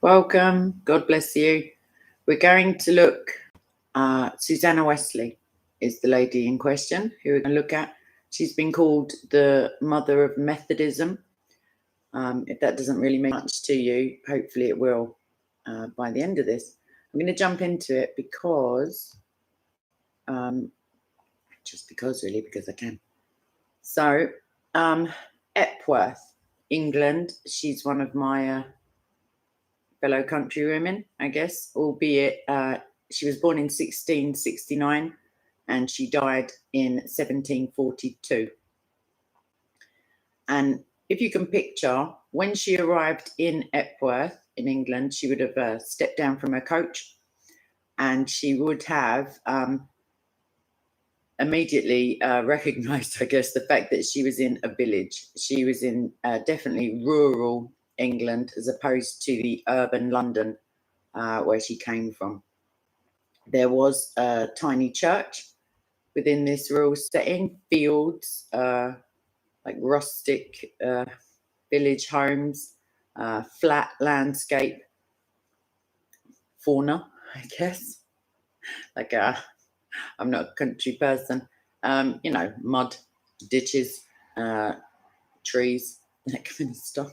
Welcome. God bless you. We're going to look, Susanna Wesley is the lady in question who we're going to look at. She's been called the mother of Methodism. If that doesn't really mean much to you, hopefully it will by the end of this. I'm going to jump into it because, just because really, because I can. So, Epworth, England. She's one of my fellow countrywomen, I guess, albeit she was born in 1669 and she died in 1742. And if you can picture, when she arrived in Epworth in England, she would have stepped down from her coach and she would have immediately recognised, I guess, the fact that she was in a village. She was in definitely rural England as opposed to the urban London where she came from. There was a tiny church within this rural setting, fields, like rustic village homes, flat landscape, fauna, I guess. Like I'm not a country person, mud, ditches, trees, that kind of stuff.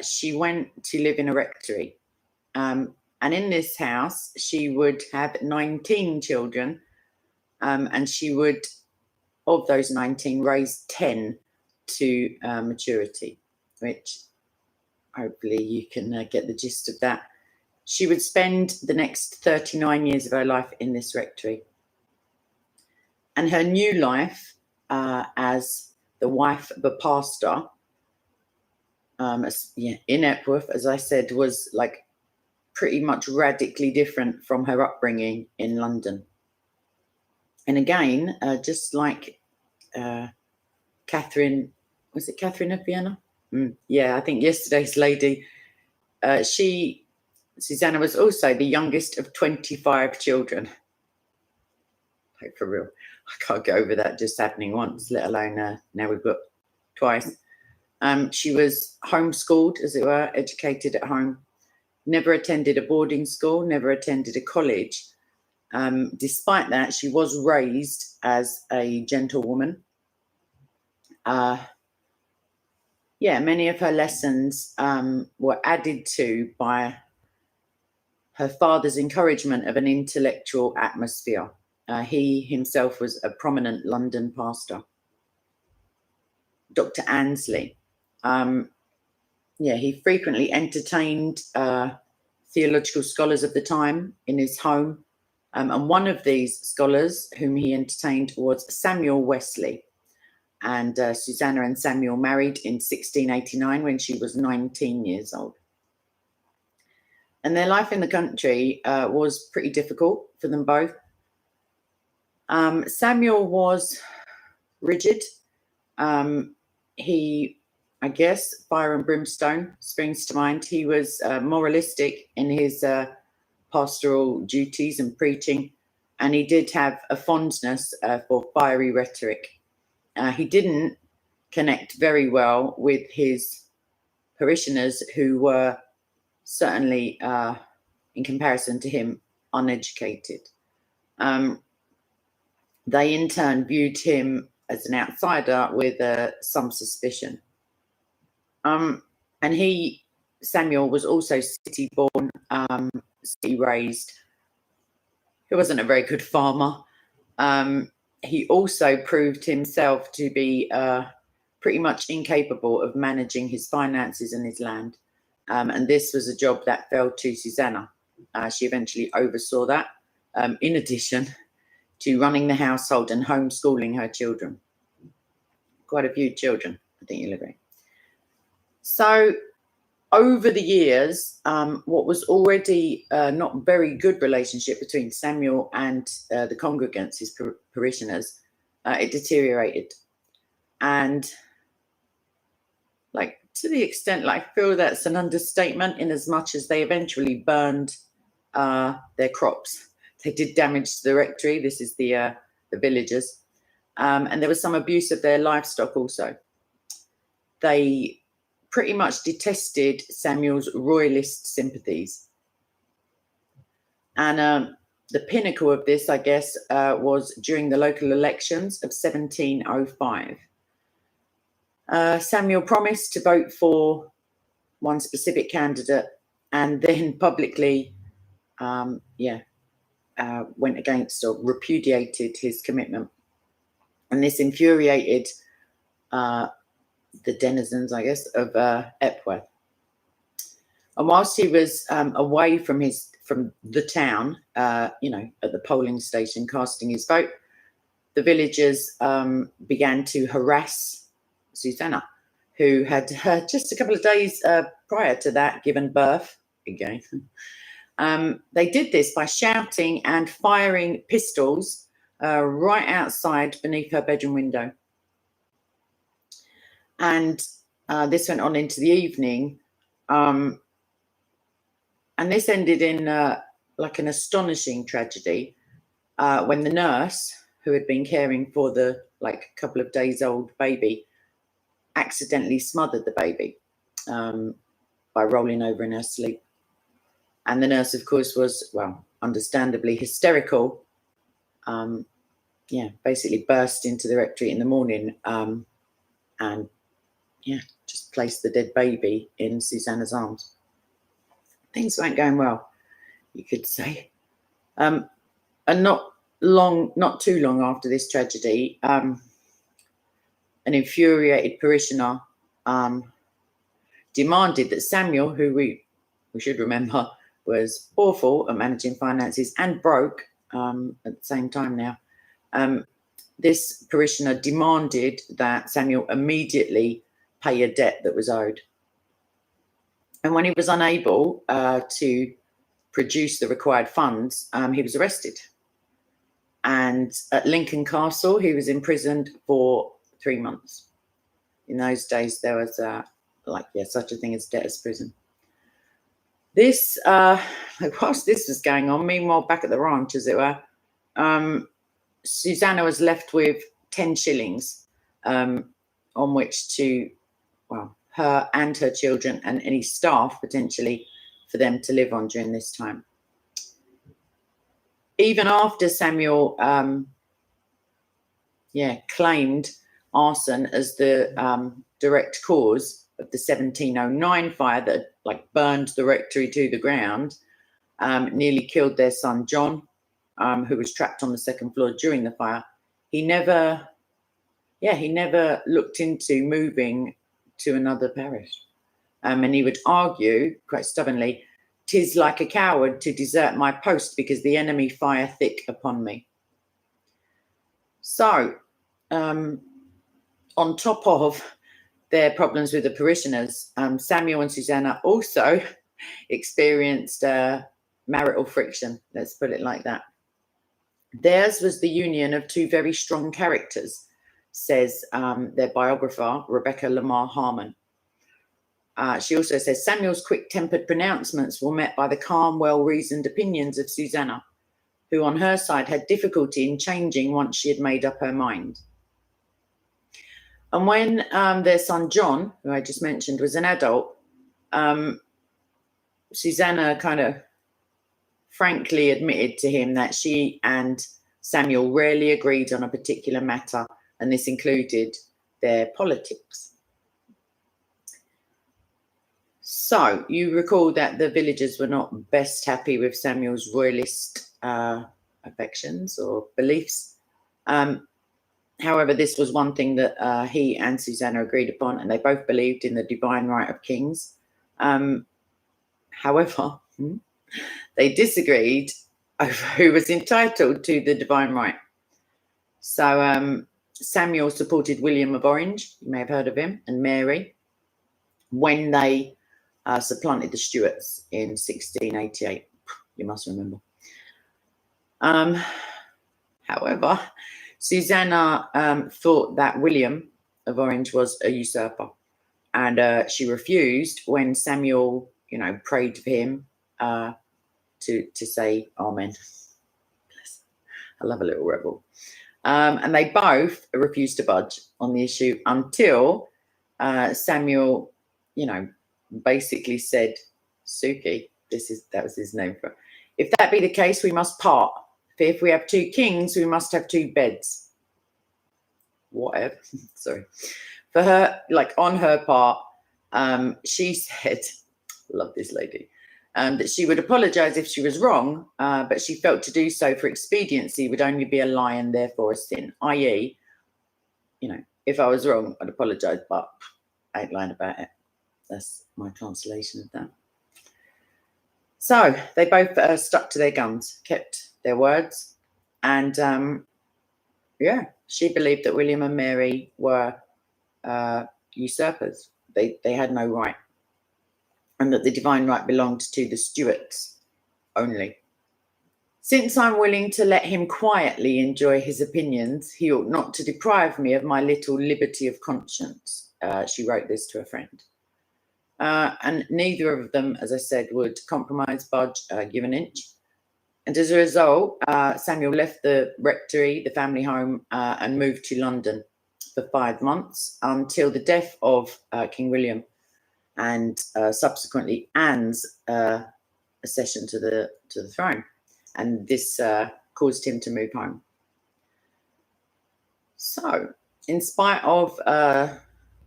She went to live in a rectory. And in this house, she would have 19 children. And she would, of those 19, raise 10 to maturity, which hopefully you can get the gist of that. She would spend the next 39 years of her life in this rectory. And her new life as the wife of a pastor in Epworth, as I said, was like pretty much radically different from her upbringing in London. And again, just like Catherine, was it Catherine of Vienna? I think yesterday's lady, Susanna was also the youngest of 25 children. Like for real, I can't get over that just happening once, let alone now we've got twice. She was homeschooled, as it were, educated at home, never attended a boarding school, never attended a college. Despite that, she was raised as a gentlewoman. Many of her lessons were added to by her father's encouragement of an intellectual atmosphere. He himself was a prominent London pastor. Dr. Ansley. He frequently entertained theological scholars of the time in his home. And one of these scholars whom he entertained was Samuel Wesley. And Susanna and Samuel married in 1689 when she was 19 years old. And their life in the country was pretty difficult for them both. Samuel was rigid. He, I guess, fire and brimstone springs to mind. He was moralistic in his pastoral duties and preaching, and he did have a fondness for fiery rhetoric. He didn't connect very well with his parishioners, who were certainly, in comparison to him, uneducated. They in turn viewed him as an outsider with some suspicion. And Samuel, was also city-born, city-raised. He wasn't a very good farmer. He also proved himself to be pretty much incapable of managing his finances and his land. And this was a job that fell to Susanna. She eventually oversaw that, in addition to running the household and homeschooling her children. Quite a few children, I think you'll agree. So over the years, what was already not very good relationship between Samuel and the congregants, his parishioners, it deteriorated. And like to the extent, like I feel that's an understatement, in as much as they eventually burned their crops. They did damage to the rectory. This is the villagers. And there was some abuse of their livestock also. They pretty much detested Samuel's royalist sympathies. And the pinnacle of this, I guess, was during the local elections of 1705. Samuel promised to vote for one specific candidate and then publicly went against or repudiated his commitment. And this infuriated the denizens, I guess, of Epworth. And whilst he was away from the town, at the polling station casting his vote, the villagers began to harass Susanna, who had just a couple of days prior to that given birth again. They did this by shouting and firing pistols right outside beneath her bedroom window. And this went on into the evening. And this ended in like an astonishing tragedy when the nurse, who had been caring for the couple of days old baby, accidentally smothered the baby by rolling over in her sleep. And the nurse, of course, was, understandably hysterical. Basically burst into the rectory in the morning and just placed the dead baby in Susanna's arms. Things weren't going well, you could say. And not too long after this tragedy, an infuriated parishioner demanded that Samuel, who we should remember was awful at managing finances and broke at the same time now, this parishioner demanded that Samuel immediately pay a debt that was owed. And when he was unable to produce the required funds, he was arrested. And at Lincoln Castle, he was imprisoned for 3 months. In those days, there was such a thing as debtor's prison. This, whilst this was going on, meanwhile, back at the ranch, as it were, Susanna was left with 10 shillings on which to, her and her children and any staff potentially for them to live on during this time. Even after Samuel claimed arson as the direct cause of the 1709 fire that burned the rectory to the ground, nearly killed their son John, who was trapped on the second floor during the fire. He never looked into moving to another parish. And he would argue quite stubbornly, "'Tis like a coward to desert my post because the enemy fire thick upon me." So, on top of their problems with the parishioners, Samuel and Susanna also experienced marital friction, let's put it like that. Theirs was the union of two very strong characters, says their biographer, Rebecca Lamar Harmon. She also says Samuel's quick-tempered pronouncements were met by the calm, well-reasoned opinions of Susanna, who on her side had difficulty in changing once she had made up her mind. And when their son John, who I just mentioned, was an adult, Susanna kind of frankly admitted to him that she and Samuel rarely agreed on a particular matter, and this included their politics. So you recall that the villagers were not best happy with Samuel's royalist affections or beliefs. However, this was one thing that he and Susanna agreed upon, and they both believed in the divine right of kings. However, they disagreed over who was entitled to the divine right. So Samuel supported William of Orange, you may have heard of him, and Mary, when they supplanted the Stuarts in 1688. You must remember. However, Susanna thought that William of Orange was a usurper, and she refused when Samuel, prayed for him to say amen. I love a little rebel. And they both refused to budge on the issue until Samuel basically said, Suki, that was his name for, if that be the case, we must part. For if we have 2 kings, we must have 2 beds. Whatever. Sorry. For her, on her part, she said, love this lady, that she would apologize if she was wrong, but she felt to do so for expediency would only be a lie and therefore a sin. I.e., if I was wrong, I'd apologize, but I ain't lying about it. That's my translation of that. So they both stuck to their guns, kept their words, and she believed that William and Mary were usurpers. They had no right, and that the divine right belonged to the Stuarts only. Since I'm willing to let him quietly enjoy his opinions, he ought not to deprive me of my little liberty of conscience. She wrote this to a friend. And neither of them, as I said, would compromise, budge, give an inch. And as a result, Samuel left the rectory, the family home, and moved to London for 5 months until the death of King William and subsequently Anne's accession to the throne. And this caused him to move home. So, in spite of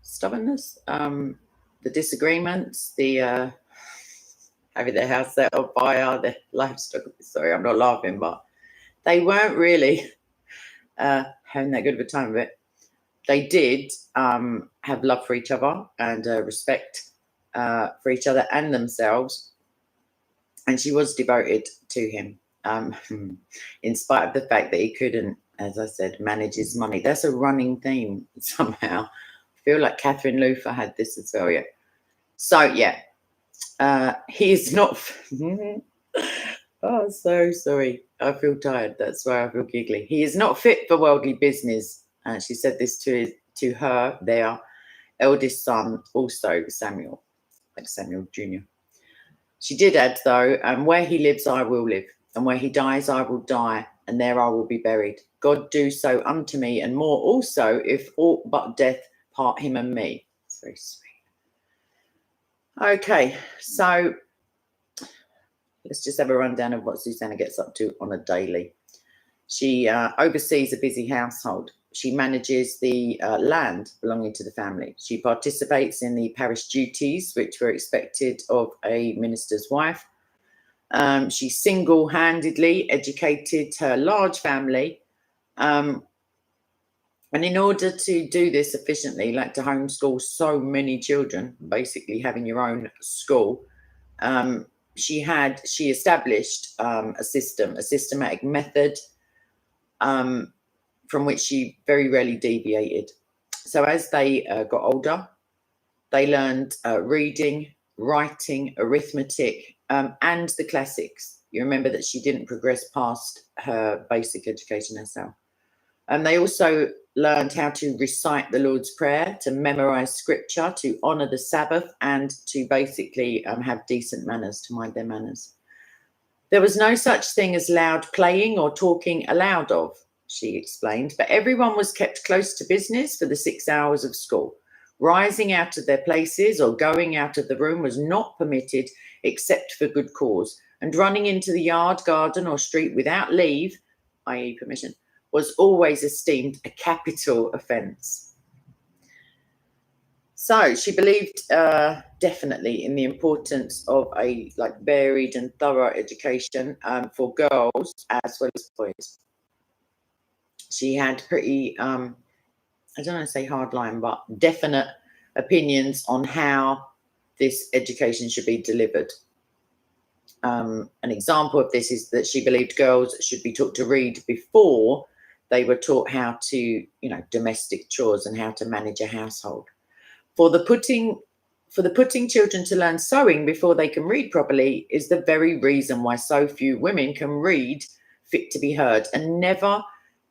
stubbornness, the disagreements, the having their house set on fire, the livestock, sorry, I'm not laughing, but they weren't really having that good of a time of it. They did have love for each other and respect for each other and themselves. And she was devoted to him, in spite of the fact that he couldn't, as I said, manage his money. That's a running theme somehow. I feel like Catherine Luther had this as well, yeah. So, yeah, he is not... Oh, so sorry. I feel tired. That's why I feel giggly. He is not fit for worldly business. She said this to her, their eldest son, also Samuel, like Samuel Jr. She did add, though, where he lives, I will live, and where he dies, I will die, and there I will be buried. God do so unto me, and more also, if aught but death part him and me. It's very sweet. Okay, so let's just have a rundown of what Susanna gets up to on a daily. She oversees a busy household. She manages the land belonging to the family. She participates in the parish duties, which were expected of a minister's wife. She single-handedly educated her large family. And in order to do this efficiently, like to homeschool so many children, basically having your own school, she established a systematic method from which she very rarely deviated. So as they got older, they learned reading, writing, arithmetic, and the classics. You remember that she didn't progress past her basic education herself. And they also learned how to recite the Lord's Prayer, to memorize scripture, to honor the Sabbath, and to basically have decent manners, to mind their manners. There was no such thing as loud playing or talking aloud of, she explained, but everyone was kept close to business for the 6 hours of school. Rising out of their places or going out of the room was not permitted except for good cause, and running into the yard, garden, or street without leave, i.e. permission, was always esteemed a capital offence. So she believed definitely in the importance of a varied and thorough education for girls as well as boys. She had pretty, I don't want to say hardline, but definite opinions on how this education should be delivered. An example of this is that she believed girls should be taught to read before they were taught how to, domestic chores and how to manage a household. For the putting children to learn sewing before they can read properly is the very reason why so few women can read fit to be heard and never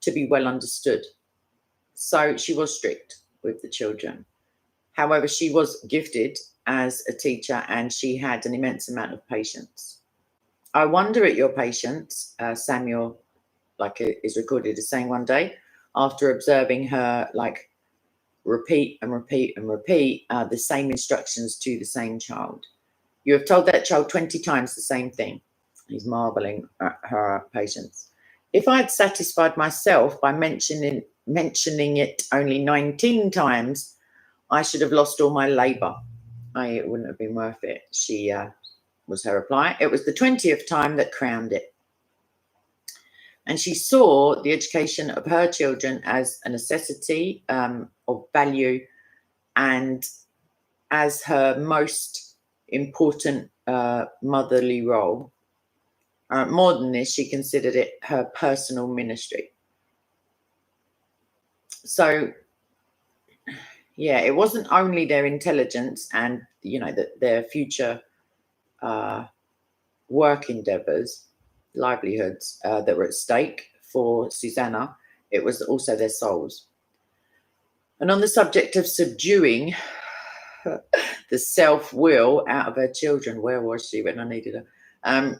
to be well understood. So she was strict with the children. However, she was gifted as a teacher and she had an immense amount of patience. I wonder at your patience, Samuel, is recorded as saying one day, after observing her, repeat and repeat and repeat the same instructions to the same child. You have told that child 20 times the same thing. He's marveling at her patience. If I had satisfied myself by mentioning it only 19 times, I should have lost all my labour. It wouldn't have been worth it, was her reply. It was the 20th time that crowned it. And she saw the education of her children as a necessity of value and as her most important motherly role. More than this, she considered it her personal ministry. So, yeah, it wasn't only their intelligence and, their future work endeavours, livelihoods that were at stake for Susanna. It was also their souls. And on the subject of subduing the self-will out of her children, where was she when I needed her?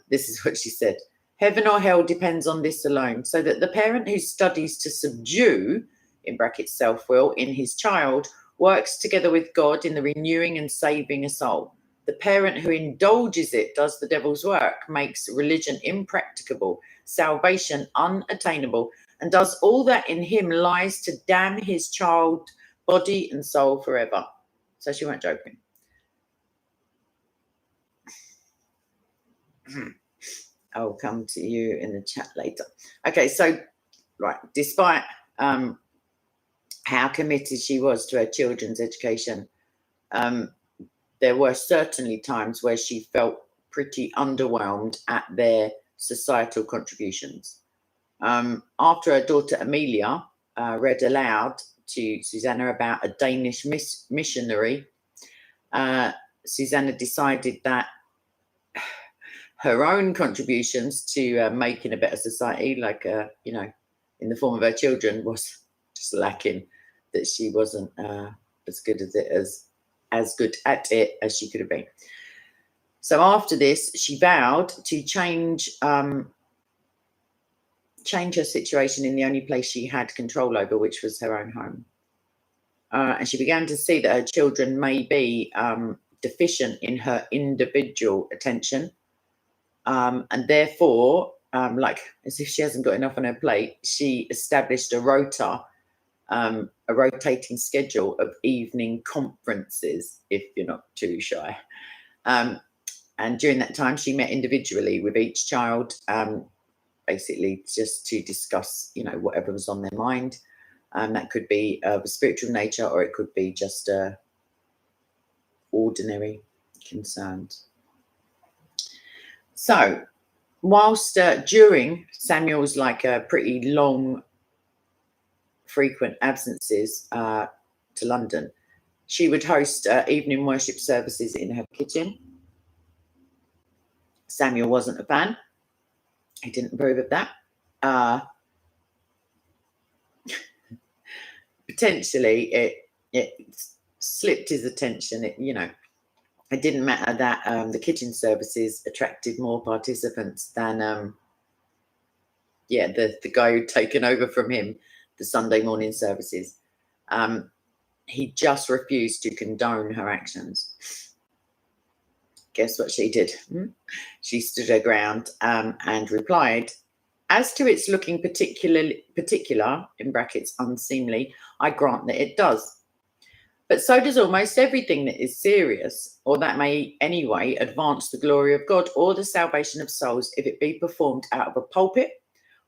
This is what she said. Heaven or hell depends on this alone, so that the parent who studies to subdue, in brackets, self-will, in his child, works together with God in the renewing and saving a soul. The parent who indulges it does the devil's work, makes religion impracticable, salvation unattainable, and does all that in him lies to damn his child, body and soul forever. So she weren't joking. I'll come to you in the chat later. Okay, so, right, despite how committed she was to her children's education, there were certainly times where she felt pretty underwhelmed at their societal contributions. After her daughter Amelia read aloud to Susanna about a Danish missionary, Susanna decided that her own contributions to making a better society, like, in the form of her children, was just lacking, that she wasn't as good at it as she could have been. So after this, she vowed to change her situation in the only place she had control over, which was her own home. And she began to see that her children may be deficient in her individual attention. And therefore, like as if she hasn't got enough on her plate, she established a rotating schedule of evening conferences, if you're not too shy. And during that time, she met individually with each child, basically just to discuss, whatever was on their mind. That could be of a spiritual nature, or it could be just ordinary concerns. So, whilst during Samuel's pretty long, frequent absences to London, she would host evening worship services in her kitchen. Samuel wasn't a fan. He didn't approve of that. Potentially, it slipped his attention. It didn't matter that the kitchen services attracted more participants than the guy who'd taken over from him the Sunday morning services. He just refused to condone her actions. Guess what she did? She stood her ground and replied, "As to its looking particular, in brackets, unseemly, I grant that it does. But so does almost everything that is serious, or that may anyway advance the glory of God or the salvation of souls, if it be performed out of a pulpit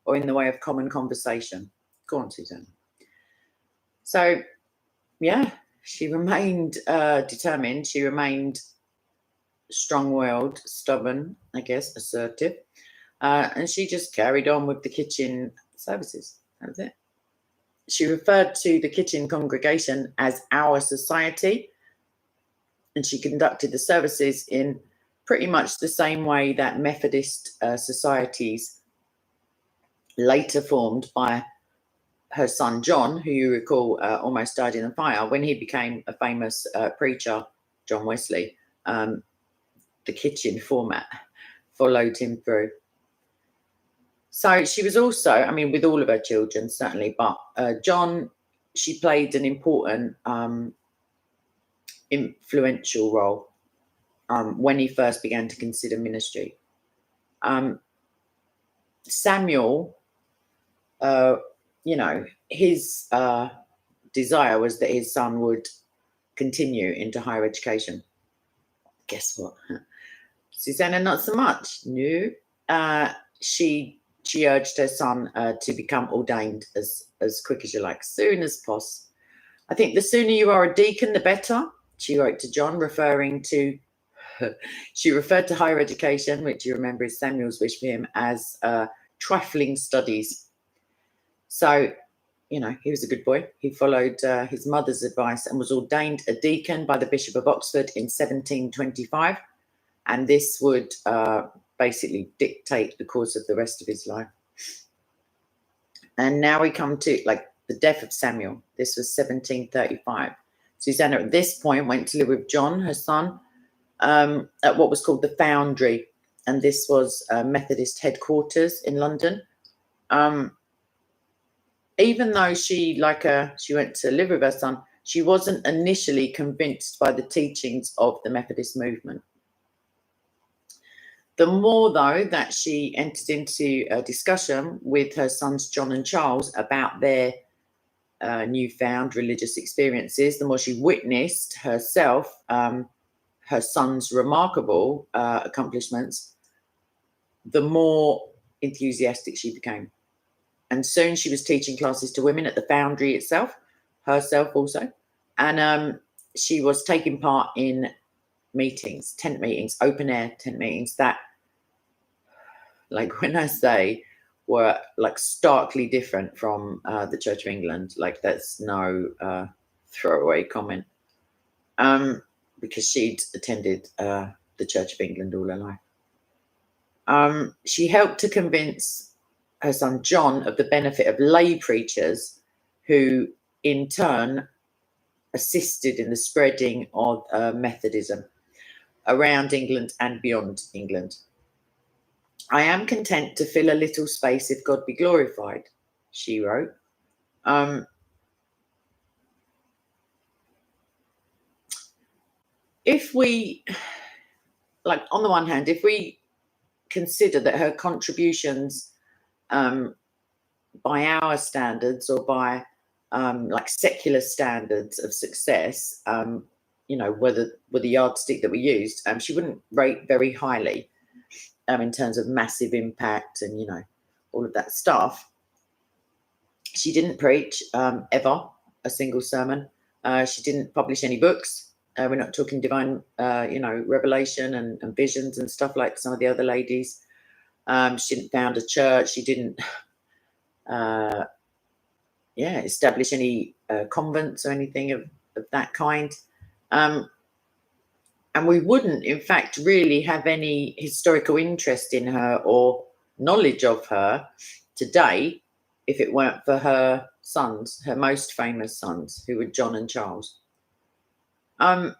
or in the way of common conversation." Go on, Susanna. So, yeah, she remained determined. She remained strong-willed, stubborn, I guess, assertive. And she just carried on with the kitchen services. That was it. She referred to the kitchen congregation as our society, and she conducted the services in pretty much the same way that Methodist societies later formed by her son John, who you recall almost died in the fire when he became a famous preacher, John Wesley. The kitchen format followed him through. So she was also, with all of her children certainly, but John she played an important, influential role when he first began to consider ministry. Samuel, his desire was that his son would continue into higher education. Guess what? Susanna, not so much. No. She urged her son to become ordained as quick as you like, soon as possible. I think the sooner you are a deacon, the better, she wrote to John, she referred to higher education, which you remember is Samuel's wish for him, as trifling studies. So, he was a good boy. He followed his mother's advice and was ordained a deacon by the Bishop of Oxford in 1725. And this would basically dictate the course of the rest of his life. And now we come to the death of Samuel. This was 1735. Susanna at this point went to live with John, her son, at what was called the Foundry. And this was Methodist headquarters in London. Even though she went to live with her son, she wasn't initially convinced by the teachings of the Methodist movement. The more, though, that she entered into a discussion with her sons John and Charles about their newfound religious experiences, the more she witnessed herself her son's remarkable accomplishments, the more enthusiastic she became. And soon she was teaching classes to women at the Foundry itself, herself also. And she was taking part in meetings, tent meetings, open air tent meetings that, when I say, were starkly different from the Church of England. That's no throwaway comment, because she'd attended the Church of England all her life. She helped to convince her son John of the benefit of lay preachers, who in turn assisted in the spreading of Methodism around England and beyond England. I am content to fill a little space if God be glorified, she wrote. If we, on the one hand, if we consider that her contributions by our standards or by secular standards of success, were the yardstick that we used, she wouldn't rate very highly in terms of massive impact and all of that stuff. She didn't preach ever a single sermon. She didn't publish any books. We're not talking divine revelation and visions and stuff like some of the other ladies. She didn't found a church. She didn't establish any convents or anything of that kind. And we wouldn't, in fact, really have any historical interest in her or knowledge of her today if it weren't for her sons, her most famous sons, who were John and Charles. And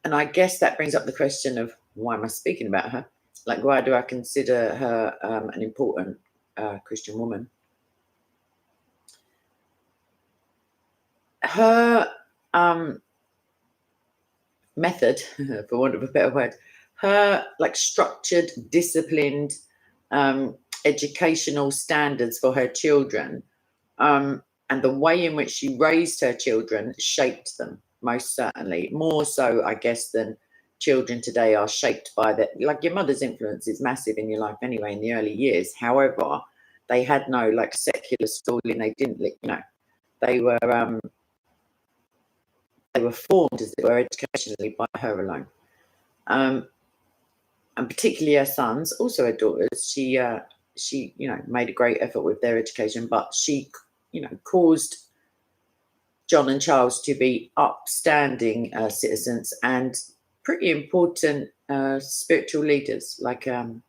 I guess that brings up the question of, why am I speaking about her? Why do I consider her an important Christian woman? Her method, for want of a better word, her structured, disciplined educational standards for her children, and the way in which she raised her children shaped them, most certainly, more so, I guess, than children today are shaped by that. Your mother's influence is massive in your life anyway in the early years. However, they had no secular schooling. They didn't, they were formed, as it were, educationally by her alone. And particularly her sons, also her daughters, she made a great effort with their education, but she, caused John and Charles to be upstanding citizens and pretty important spiritual leaders. Their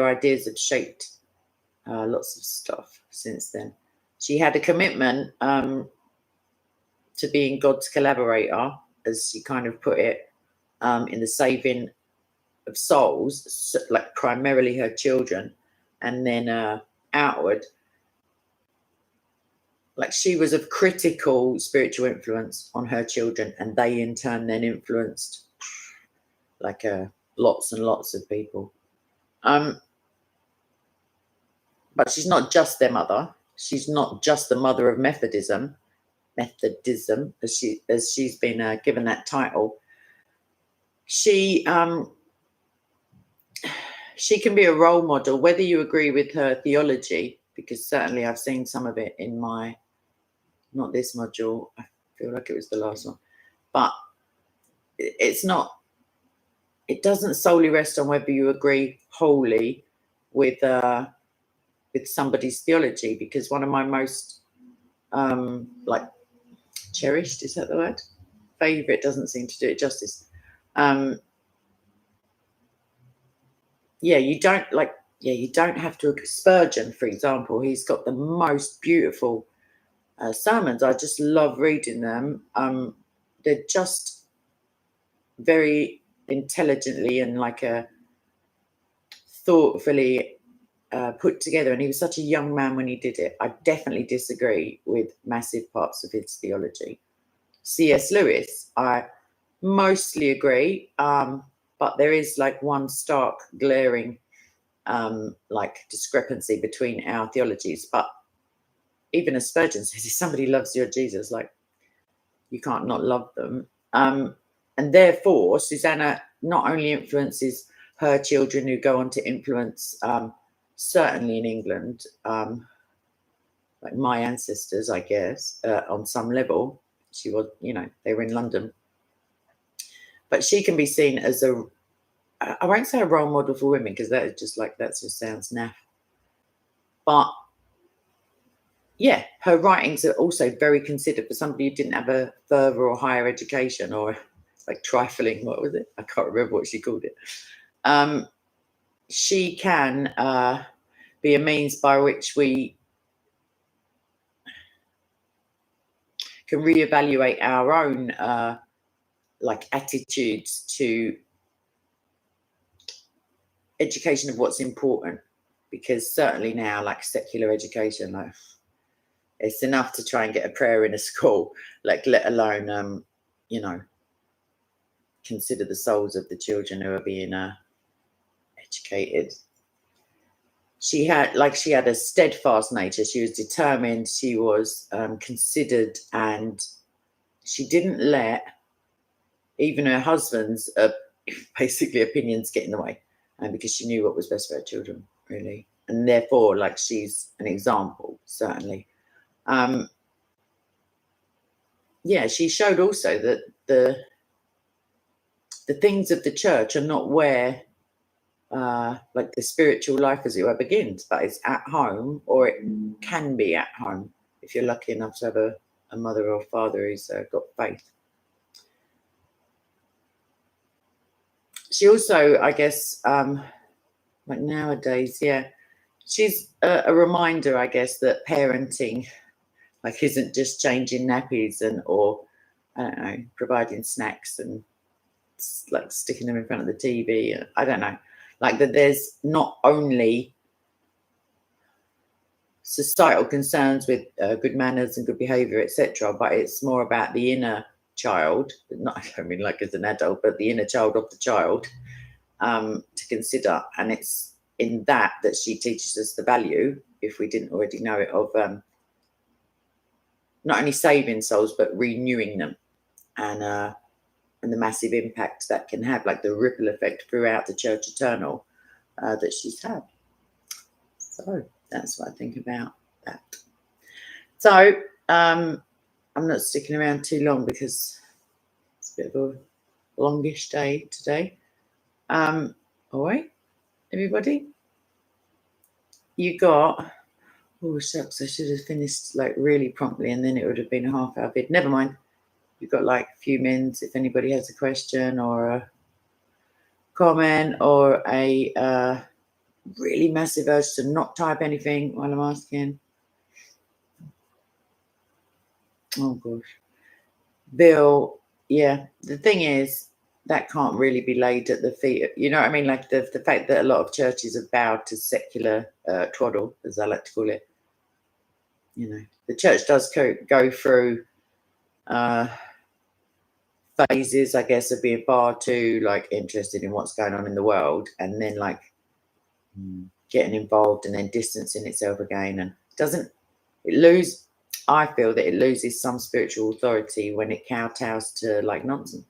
ideas have shaped lots of stuff since then. She had a commitment to being God's collaborator, as she kind of put it, in the saving of souls, primarily her children, and then outward. like she was of critical spiritual influence on her children, and they in turn then influenced like lots and lots of people. But she's not just their mother. She's not just the mother of Methodism, as she's been given that title. She can be a role model, whether you agree with her theology, because certainly I've seen some of it in my, not this module, I feel like it was the last one, but it's not, it doesn't solely rest on whether you agree wholly with somebody's theology, because one of my most like cherished, is that the word? Favorite doesn't seem to do it justice. You don't have to. Spurgeon, for example, he's got the most beautiful sermons. I just love reading them. They're just very intelligently and like thoughtfully put together, and he was such a young man when he did it. I definitely disagree with massive parts of his theology. C.S. Lewis, I mostly agree, but there is like one stark, glaring like discrepancy between our theologies. But even as Spurgeon says, if somebody loves your Jesus, like you can't not love them. And therefore, Susanna not only influences her children, who go on to influence, certainly in England, like my ancestors, I guess, on some level. She was, they were in London. But she can be seen as I won't say a role model for women, because that just sounds naff. But yeah, her writings are also very considered for somebody who didn't have a further or higher education, or like trifling, what was it? I can't remember what she called it. She can be a means by which we can reevaluate our own like attitudes to education of what's important, because certainly now, like secular education, like it's enough to try and get a prayer in a school, like let alone consider the souls of the children who are being educated. She had a steadfast nature. She was determined. She was considered, and she didn't let even her husband's basically opinions get in the way, because she knew what was best for her children, really. And therefore, like, she's an example, certainly. She showed also that the things of the church are not where like the spiritual life, as it were, begins, but it's at home, or it can be at home if you're lucky enough to have a mother or father who's got faith. She also, I guess, like nowadays, she's a reminder, I guess, that parenting like isn't just changing nappies or I don't know, providing snacks and like sticking them in front of the TV. I don't know, like that there's not only societal concerns with good manners and good behavior, etc., but it's more about the inner child. Not, I don't mean like as an adult, but the inner child of the child to consider. And it's in that she teaches us the value, if we didn't already know it, of not only saving souls but renewing them, and the massive impact that can have, like the ripple effect throughout the church eternal that she's had. So that's what I think about that. So I'm not sticking around too long because it's a bit of a longish day today. All right, everybody, you got, oh shucks, I should have finished like really promptly, and then it would have been a half-hour vid. Never mind, you've got like a few minutes if anybody has a question or a comment or a really massive urge to not type anything while I'm asking. Oh gosh, Bill, yeah, the thing is that can't really be laid at the feet, you know what I mean, like the fact that a lot of churches have bowed to secular twaddle, as I like to call it, you know, the church does go through phases, I guess, of being far too like interested in what's going on in the world, and then like getting involved and then distancing itself again, and I feel that it loses some spiritual authority when it kowtows to like nonsense.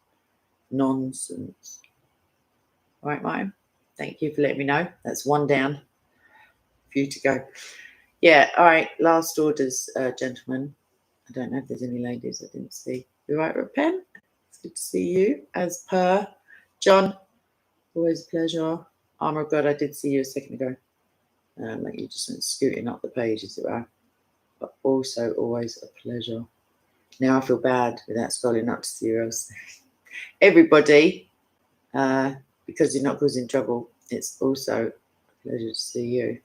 All right, Martin, thank you for letting me know. That's one down for you to go. Yeah, all right, last orders, gentlemen. I don't know if there's any ladies I didn't see. You right, Pen? It's good to see you, as per. John, always a pleasure. Armour of God, I did see you a second ago. Like you just went scooting up the page, as it were. But also always a pleasure. Now I feel bad without scrolling up to see who else. Everybody, because you're not causing trouble, it's also a pleasure to see you.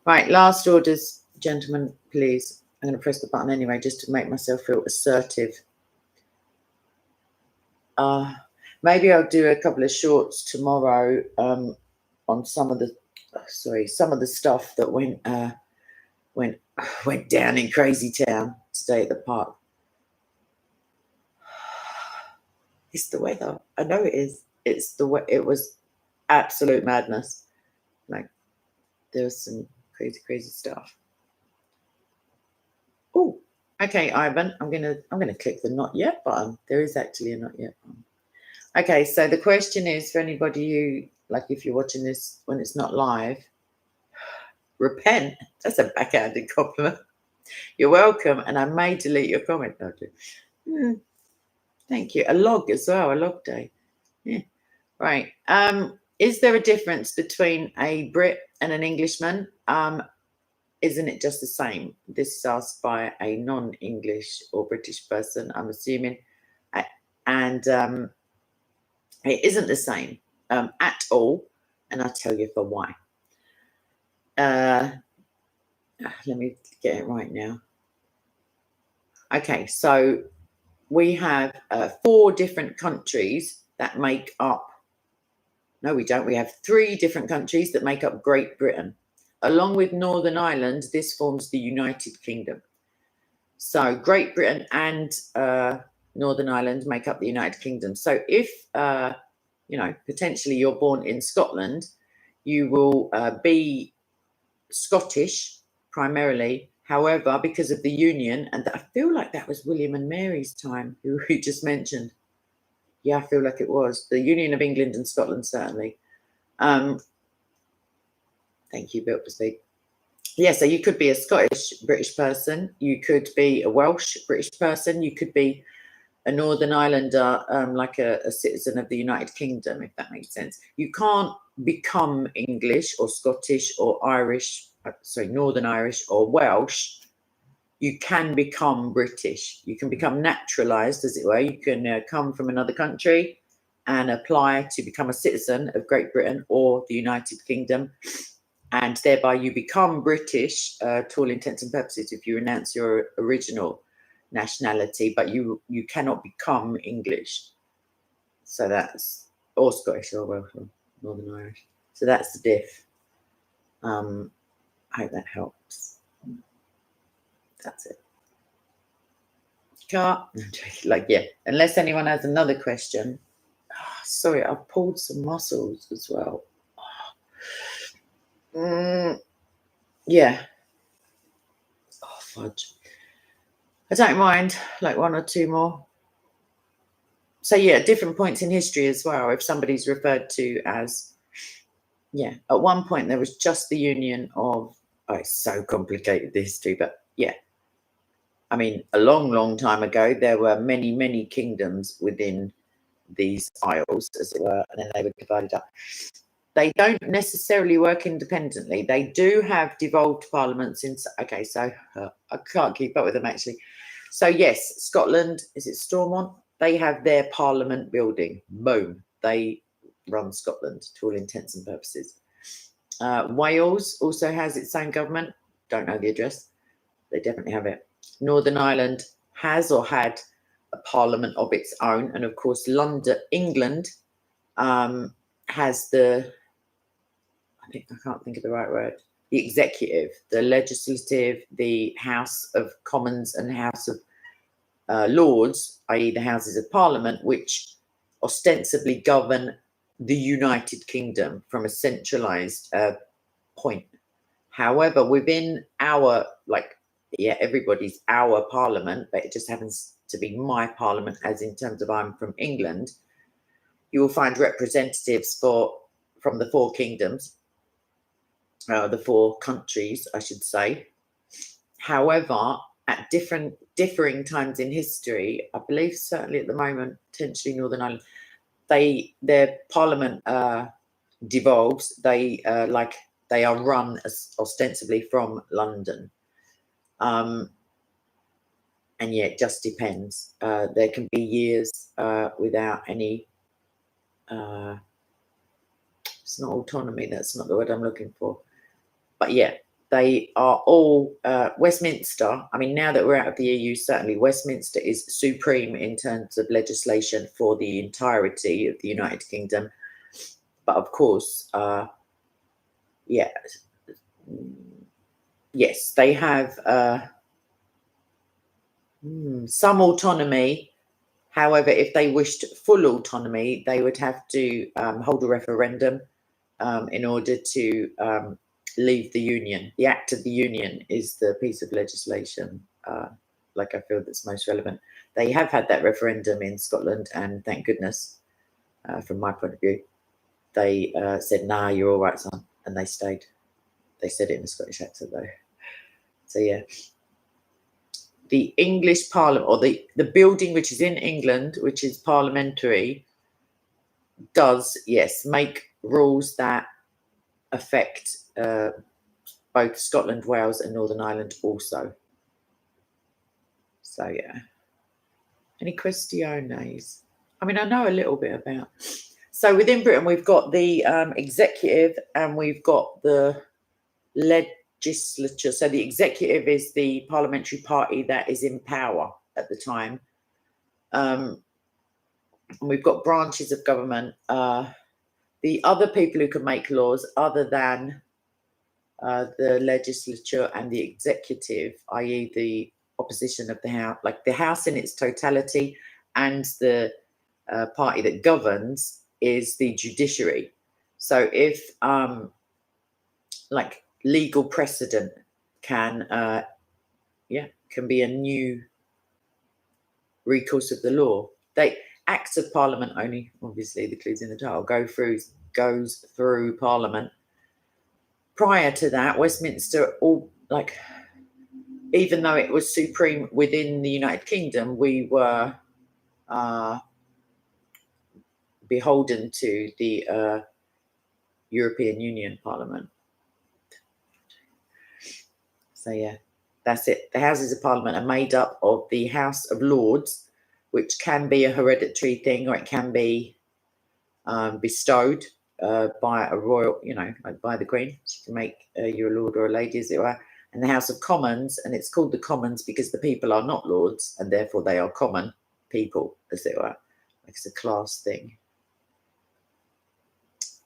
Right, last orders, gentlemen, please. I'm going to press the button anyway, just to make myself feel assertive. Maybe I'll do a couple of shorts tomorrow on some of the stuff that went down in Crazy Town today at the park. It's the weather. I know it is. It's the way. It was absolute madness. Like there was some crazy stuff. Oh, okay, Ivan. I'm gonna click the not yet button. There is actually a not yet button. Okay, so the question is for anybody who, like, if you're watching this when it's not live, repent. That's a backhanded compliment. You're welcome, and I may delete your comment. Thank you. A log as well, a log day. Yeah. Right. Is there a difference between a Brit and an Englishman? Isn't it just the same? This is asked by a non-English or British person, I'm assuming. And it isn't the same at all. And I'll tell you for why. Let me get it right now. Okay, so we have 4 different countries that make up. No, we don't. We have 3 different countries that make up Great Britain. Along with Northern Ireland, this forms the United Kingdom. So Great Britain and Northern Ireland make up the United Kingdom. So if, potentially you're born in Scotland, you will be Scottish primarily. However, because of the Union, and I feel like that was William and Mary's time, who we just mentioned. Yeah, I feel like it was. The Union of England and Scotland, certainly. Thank you, Bill, to speak. Yeah, so you could be a Scottish British person. You could be a Welsh British person. You could be a Northern Islander, like a citizen of the United Kingdom, if that makes sense. You can't become English or Scottish or Irish, Northern Irish or Welsh. You can become British. You can become naturalised, as it were. You can come from another country and apply to become a citizen of Great Britain or the United Kingdom. And thereby you become British to all intents and purposes if you renounce your original nationality, but you cannot become English. So that's, or Scottish or Welsh or Northern Irish. So that's the diff. I hope that helps. That's it. Unless anyone has another question. Oh, sorry, I've pulled some muscles as well. Yeah. Oh, fudge. I don't mind, like 1 or 2 more. So, yeah, different points in history as well. If somebody's referred to as, at one point there was just the union of, it's so complicated, the history, but yeah. I mean, a long time ago, there were many kingdoms within these isles, as it were, and then they were divided up. They don't necessarily work independently. They do have devolved parliaments. I can't keep up with them, actually. So, yes, Scotland, is it Stormont? They have their parliament building. Boom. They run Scotland to all intents and purposes. Wales also has its own government. Don't know the address. They definitely have it. Northern Ireland has or had a parliament of its own. And, of course, England has I can't think of the right word. the executive, the legislative, the House of Commons and House of Lords, i.e. the Houses of Parliament, which ostensibly govern the United Kingdom from a centralised point. However, within our, everybody's our parliament, but it just happens to be my parliament, as in terms of I'm from England, you will find representatives from the four kingdoms, the four countries, I should say. However, at differing times in history, I believe certainly at the moment, potentially Northern Ireland, their parliament devolves. They are run ostensibly from London, and yeah, it just depends. There can be years without any. It's not autonomy. That's not the word I'm looking for. But yeah, they are all Westminster. I mean, now that we're out of the EU, certainly Westminster is supreme in terms of legislation for the entirety of the United Kingdom. But of course, yes, they have some autonomy. However, if they wished full autonomy, they would have to hold a referendum in order to leave the Union. The Act of the Union is the piece of legislation, I feel that's most relevant. They have had that referendum in Scotland, and thank goodness, from my point of view, they said, "Nah, you're all right, son," and they stayed. They said it in a Scottish accent, though. So yeah, the English Parliament, or the building which is in England, which is parliamentary, does, yes, make rules that affect both Scotland, Wales and Northern Ireland also. So yeah. Any questiones? I mean, I know a little bit about. So within Britain, we've got the executive and we've got the legislature. So the executive is the parliamentary party that is in power at the time. And we've got branches of government. The other people who can make laws other than the legislature and the executive, i.e. the opposition of the House, like the House in its totality, and the party that governs is the judiciary. So if legal precedent can be a new recourse of the law. Acts of Parliament only, obviously the clue's in the title, goes through Parliament. Prior to that, Westminster, even though it was supreme within the United Kingdom, we were beholden to the European Union Parliament. So yeah, that's it. The Houses of Parliament are made up of the House of Lords, which can be a hereditary thing, or it can be bestowed by a royal, like by the Queen. She can make you a lord or a lady, as it were. And the House of Commons, and it's called the Commons because the people are not lords, and therefore they are common people, as it were. Like it's a class thing.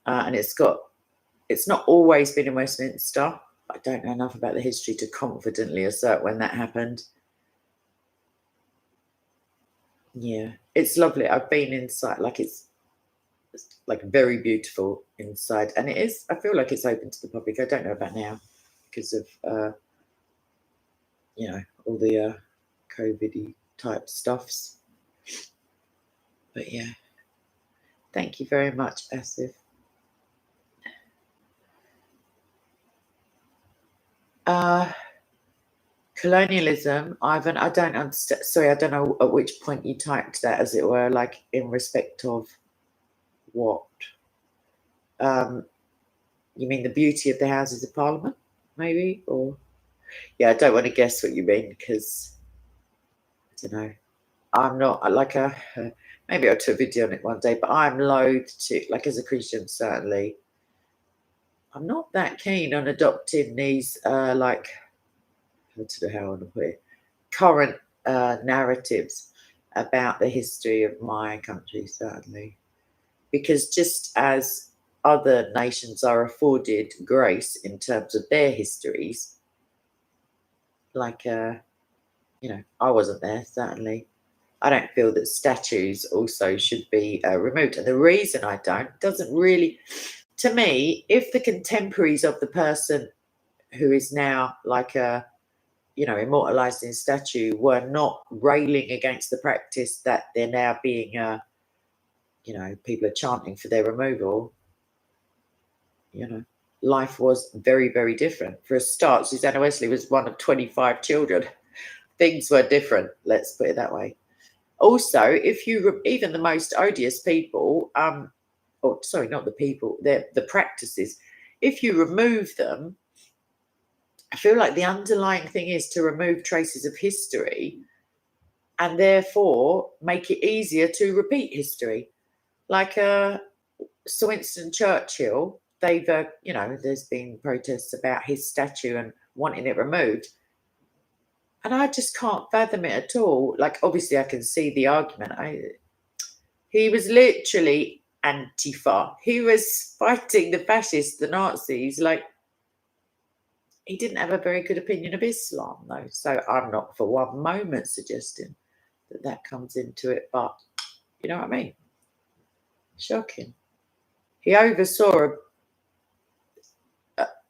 And it's not always been in Westminster. I don't know enough about the history to confidently assert when that happened. Yeah, it's lovely. I've been inside, it's like very beautiful inside, and it is. I feel like it's open to the public. I don't know about now because of all the COVID-y type stuffs. But yeah, thank you very much, Asif. Colonialism, Ivan, I don't understand. Sorry, I don't know at which point you typed that, as it were, like in respect of what? You mean the beauty of the Houses of Parliament, maybe? Or yeah, I don't want to guess what you mean because I don't know. I'm not maybe I'll do a video on it one day, but I'm loath to, as a Christian, certainly, I'm not that keen on adopting these I don't know how I want to put it, current narratives about the history of my country, certainly, because just as other nations are afforded grace in terms of their histories. Like, I wasn't there, certainly. I don't feel that statues also should be removed. And the reason I don't, doesn't really, to me, if the contemporaries of the person who is now like immortalized in statue were not railing against the practice that they're now being, people are chanting for their removal, life was very, very different. For a start, Susanna Wesley was one of 25 children. Things were different, let's put it that way. Also, if you, even the most odious people, not the people, the practices, if you remove them, I feel like the underlying thing is to remove traces of history and therefore make it easier to repeat history. Like Sir Winston Churchill, they've, there's been protests about his statue and wanting it removed. And I just can't fathom it at all. Like, obviously, I can see the argument. He was literally Antifa. He was fighting the fascists, the Nazis. Like, he didn't have a very good opinion of Islam, though. So I'm not for one moment suggesting that comes into it. But you know what I mean? Shocking. He oversaw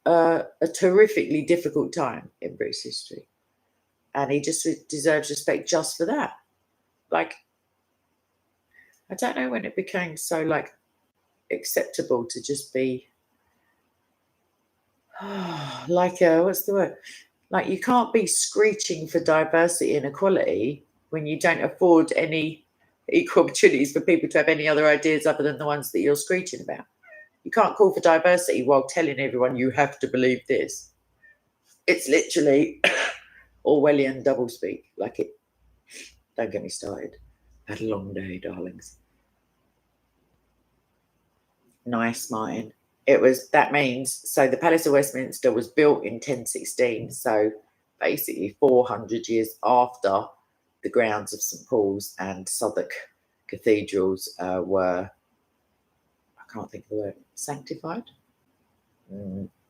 a terrifically difficult time in British history. And he just deserves respect just for that. Like, I don't know when it became so, like, acceptable to just be, like, what's the word? Like, you can't be screeching for diversity and equality when you don't afford any equal opportunities for people to have any other ideas other than the ones that you're screeching about. You can't call for diversity while telling everyone you have to believe this. It's literally Orwellian doublespeak. Like, it. Don't get me started. Had a long day, darlings. Nice, Martin. That means, so the Palace of Westminster was built in 1016, so basically 400 years after the grounds of St Paul's and Southwark cathedrals were, I can't think of the word, sanctified?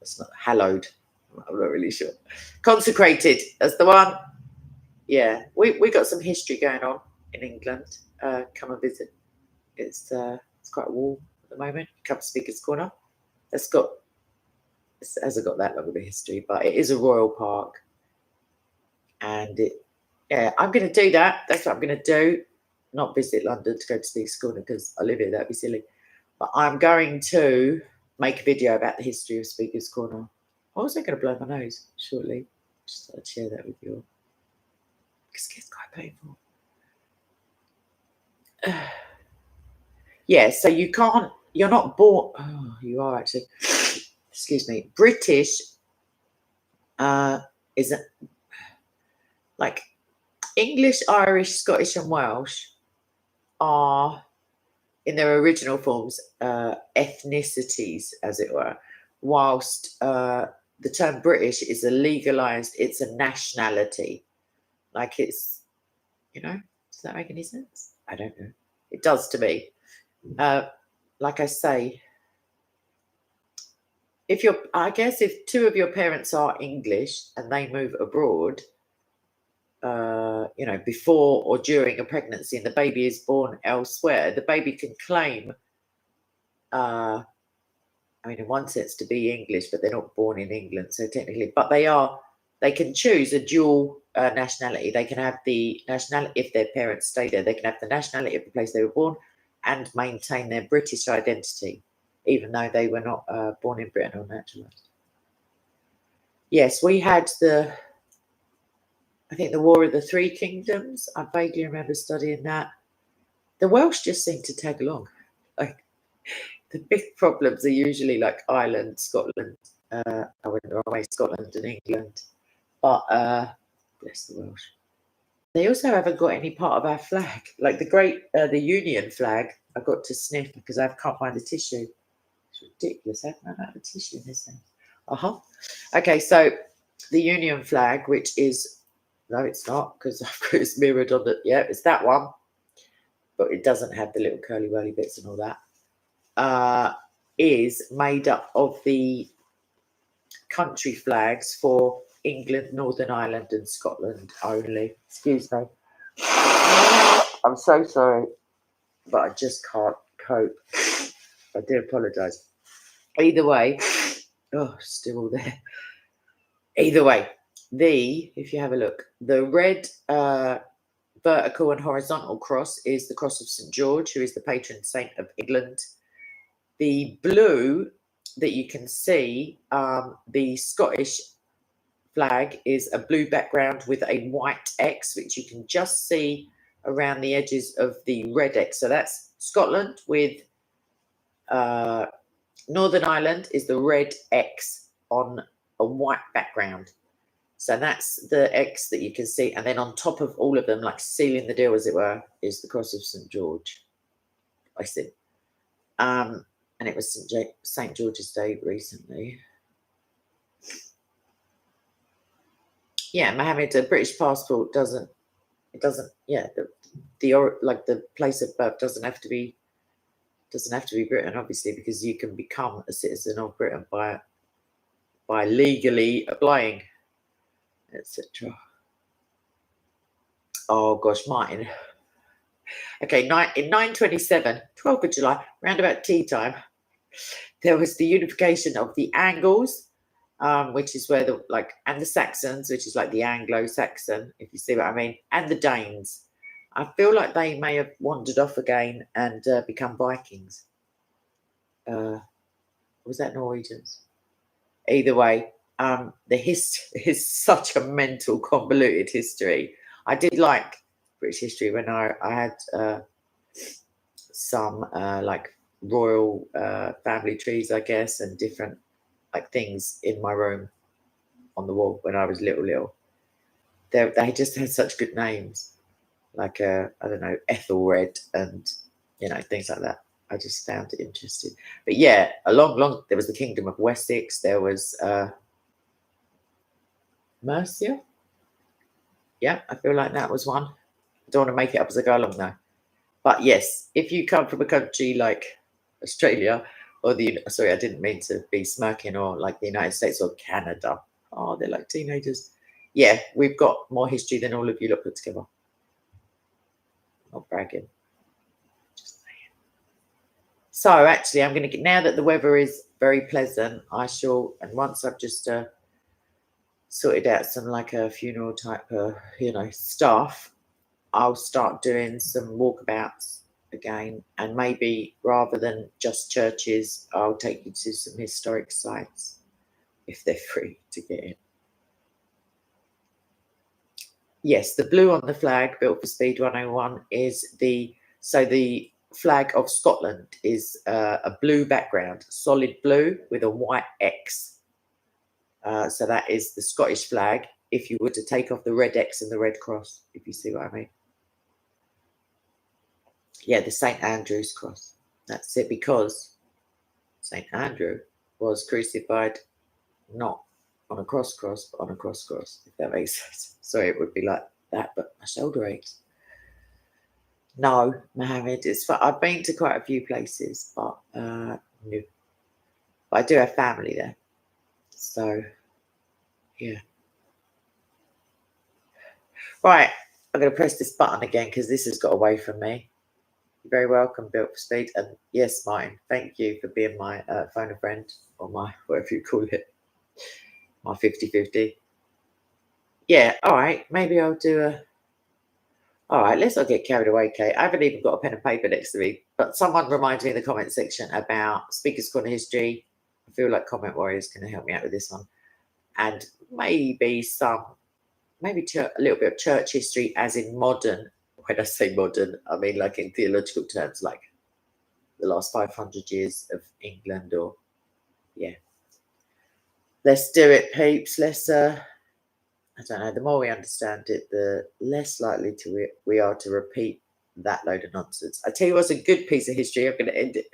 It's not hallowed. I'm not really sure. Consecrated, that's the one. Yeah, we got some history going on in England. Come and visit. It's quite warm at the moment. Come to Speaker's Corner. It hasn't got that long of a history, but it is a royal park. And I'm going to do that. That's what I'm going to do. Not visit London to go to Speaker's Corner because I live here. That'd be silly. But I'm going to make a video about the history of Speaker's Corner. I'm also going to blow my nose shortly. Just thought I'd share that with you all. Because it's quite painful. Yeah, so you're not born. Oh, you are actually. Excuse me. British is like English, Irish, Scottish, and Welsh are in their original forms ethnicities, as it were, whilst the term British is it's a nationality. Like, it's, does that make any sense? I don't know. It does to me. Like I say, if two of your parents are English and they move abroad, before or during a pregnancy and the baby is born elsewhere, the baby can claim, in one sense, to be English, but they're not born in England, so technically, but they can choose a dual nationality. They can have the nationality, if their parents stay there, they can have the nationality of the place they were born and maintain their British identity, even though they were not born in Britain or naturalised. Yes, we had the War of the Three Kingdoms. I vaguely remember studying that. The Welsh just seem to tag along. Like, the big problems are usually like Ireland, Scotland. I went the wrong way, Scotland and England. But bless the Welsh. They also haven't got any part of our flag. Like the Union flag, I got to sniff because I can't find the tissue. It's ridiculous. I haven't had a tissue in this thing. Okay, so the Union flag, which is, no, it's not, because I've got it's mirrored on the, yeah, it's that one. But it doesn't have the little curly whirly bits and all that. is made up of the country flags for England, Northern Ireland, and Scotland only. Excuse me. I'm so sorry, but I just can't cope. I do apologise. Either way, still all there. Either way, if you have a look, the red vertical and horizontal cross is the cross of St. George, who is the patron saint of England. The blue that you can see, the Scottish flag is a blue background with a white X, which you can just see around the edges of the red X. So that's Scotland with Northern Ireland is the red X on a white background. So that's the X that you can see. And then on top of all of them, like sealing the deal, as it were, is the cross of St. George. I see. And it was St. George's Day recently. Yeah, Mohammed, a British passport doesn't, the place of birth doesn't have to be Britain, obviously, because you can become a citizen of Britain by legally applying, etc. Oh gosh, Martin. Okay, in 927, 12th of July, round about tea time, there was the unification of the Angles, which is where and the Saxons, which is like the Anglo-Saxon, if you see what I mean, and the Danes. I feel like they may have wandered off again and become Vikings. Was that Norwegians? Either way, the history is such a mental, convoluted history. I did like British history when I had some like royal family trees, I guess, and different like things in my room on the wall when I was little. They just had such good names, like I don't know, Ethelred and things like that. I just found it interesting. But yeah, there was the Kingdom of Wessex. There was Mercia. Yeah, I feel like that was one. I don't want to make it up as I go along though. But yes, if you come from a country like Australia or I didn't mean to be smirking, or like the United States or Canada. Oh, they're like teenagers. Yeah, we've got more history than all of you lot put together. Not bragging. Just saying. So actually, I'm going to now that the weather is very pleasant, I shall, and once I've just sorted out some like a funeral type stuff, I'll start doing some walkabouts again, and maybe rather than just churches, I'll take you to some historic sites if they're free to get in. Yes, the blue on the flag built for Speed 101 is the flag of Scotland is a blue background, solid blue with a white X. So that is the Scottish flag. If you were to take off the red X and the red cross, if you see what I mean. Yeah, the St. Andrew's cross. That's it, because St. Andrew was crucified not on a cross, but on a cross, if that makes sense. Sorry, it would be like that, but my shoulder aches. No, Mohammed, I've been to quite a few places, but no. But I do have family there. So, yeah. Right, I'm going to press this button again because this has got away from me. You're very welcome, Built for Speed. And yes, Martin, thank you for being my phone a friend, or my, whatever you call it, my 50-50. Yeah, all right, maybe I'll do all right, let's not get carried away, Kate. I haven't even got a pen and paper next to me, but someone reminds me in the comment section about Speaker's Corner history. I feel like Comment Warrior is going to help me out with this one. And maybe a little bit of church history, as in modern. When I say modern, I mean like in theological terms, like the last 500 years of England, or yeah. Let's do it, peeps. Let's I don't know, the more we understand it, the less likely we are to repeat that load of nonsense. I tell you what's a good piece of history, I'm going to end it,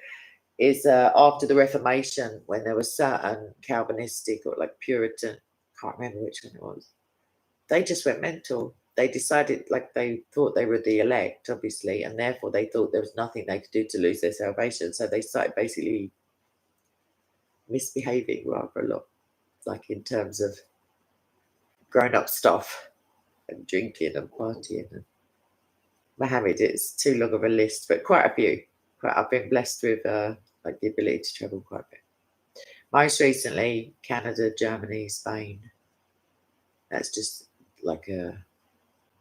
is after the Reformation, when there was certain Calvinistic or like Puritan, can't remember which one it was, they just went mental. They decided, like, they thought they were the elect, obviously, and therefore they thought there was nothing they could do to lose their salvation. So they started basically misbehaving rather a lot, like in terms of grown-up stuff and drinking and partying. And Mohammed, it's too long of a list, but quite a few. I've been blessed with like the ability to travel quite a bit. Most recently, Canada, Germany, Spain. That's just like the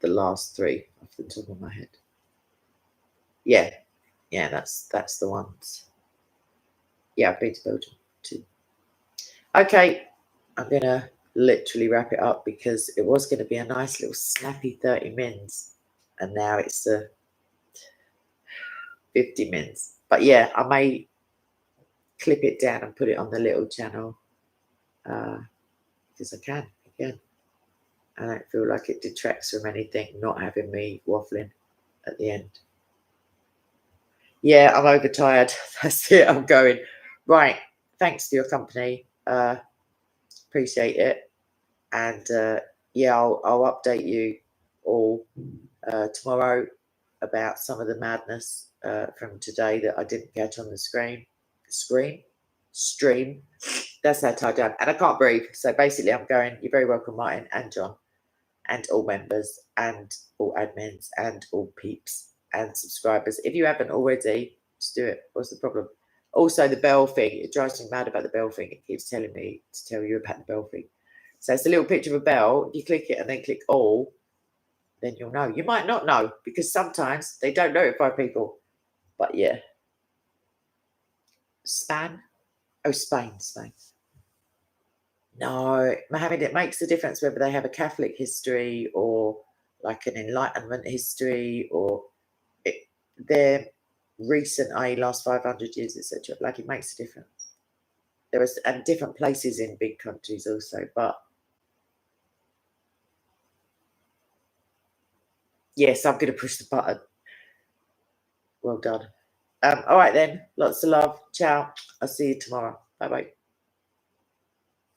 last three off the top of my head. Yeah, that's the ones. Yeah, I've been to Belgium too. Okay, I'm gonna literally wrap it up because it was going to be a nice little snappy 30 mins, and now it's 50 mins. But yeah, I may clip it down and put it on the little channel because I can again. I don't feel like it detracts from anything not having me waffling at the end. Yeah, I'm overtired. That's it. I'm going. Right. Thanks for your company. Appreciate it. And yeah, I'll update you all tomorrow about some of the madness from today that I didn't get on the stream. That's how tied down. And I can't breathe. So basically I'm going, you're very welcome, Martin and John, and all members and all admins and all peeps and subscribers. If you haven't already, just do it. What's the problem? Also, the bell thing, it drives me mad about the bell thing. It keeps telling me to tell you about the bell thing. So it's a little picture of a bell. If you click it and then click all, then you'll know. You might not know because sometimes they don't notify people. But yeah. Spain. No, Mohammed, it makes a difference whether they have a Catholic history or like an Enlightenment history or their recent, i.e. last 500 years, etc. Like it makes a difference. There are and different places in big countries also, but yes, I'm going to push the button. Well done. All right then. Lots of love. Ciao. I'll see you tomorrow. Bye-bye.